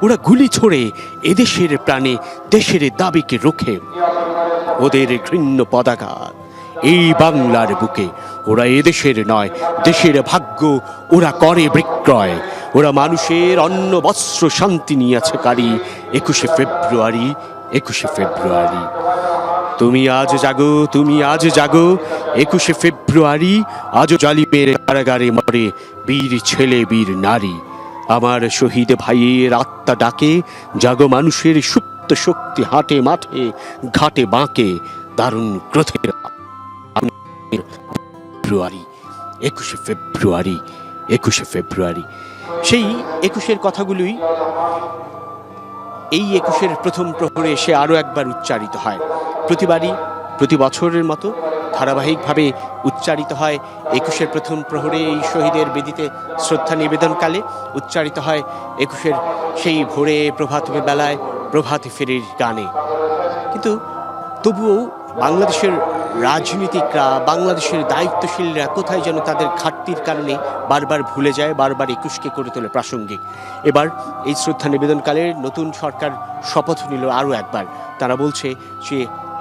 ওরা গুলি ছোড়ে এদেশের প্রাণে দেশের দাবিকে রোখে। ওদের ঘৃণ্য পতাকা এই বাংলার বুকে। ওরা এদেশের নয়, দেশের ভাগ্য ওরা করে বিক্রয়। ওরা মানুষের অন্ন বস্ত্র শান্তি নিয়েছে কারি। 21শে ফেব্রুয়ারি, 21শে ফেব্রুয়ারি। তুমি আজ জাগো, তুমি আজ জাগো। 21শে ফেব্রুয়ারি, আজও জালিমের কারাগারে মরে বীর ছেলে বীর নারী। আমার শহীদ ভাইয়ের আত্মা ডাকে, জাগো মানুষের সুপ্ত শক্তি হাটে মাঠে ঘাটে বাঁকে দারুণ ক্রোধের ফেব্রুয়ারি, 21শে ফেব্রুয়ারি, 21শে ফেব্রুয়ারি। সেই 21-এর কথাগুলোই এই 21-এর প্রথম প্রহরে এসে আরও একবার উচ্চারিত হয়। প্রতিবারই প্রতি বছরের মতো ধারাবাহিকভাবে উচ্চারিত হয় 21-এর প্রথম প্রহরে। এই শহীদের বেদিতে শ্রদ্ধা নিবেদনকালে উচ্চারিত হয় 21-এর সেই ভোরে প্রভাত বেলায় প্রভাত ফেরির গানে। কিন্তু তবুও বাংলাদেশের রাজনীতিকরা, বাংলাদেশের দায়িত্বশীলরা কোথায় যেন তাদের ঘাটতির কারণে বারবার ভুলে যায়, বারবার 21কে করে তোলে প্রাসঙ্গিক। এবার এই শ্রদ্ধা নিবেদনকালে নতুন সরকার শপথ নিল আরও একবার। তারা বলছে যে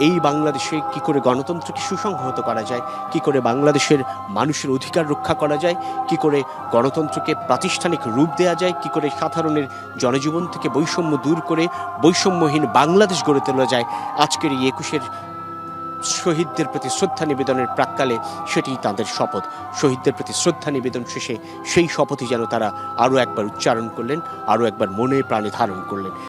এই বাংলাদেশে কি করে গণতন্ত্রকে সুসংহত করা যায়, কি করে বাংলাদেশের মানুষের অধিকার রক্ষা করা যায়, কি করে গণতন্ত্রকে প্রাতিষ্ঠানিক রূপ দেওয়া যায়, কি করে সাধারণের জনজীবন থেকে বৈষম্য দূর করে বৈষম্যহীন বাংলাদেশ গড়ে তোলা যায়। আজকের এই 21-এর শহীদদের প্রতি শ্রদ্ধা নিবেদনের প্রাক্কালে সেটি তাদের শপথ। শহীদদের প্রতি শ্রদ্ধা নিবেদন শেষে সেই শপথই যেন তারা আরও একবার উচ্চারণ করলেন, আরও একবার মনে প্রাণে ধারণ করলেন।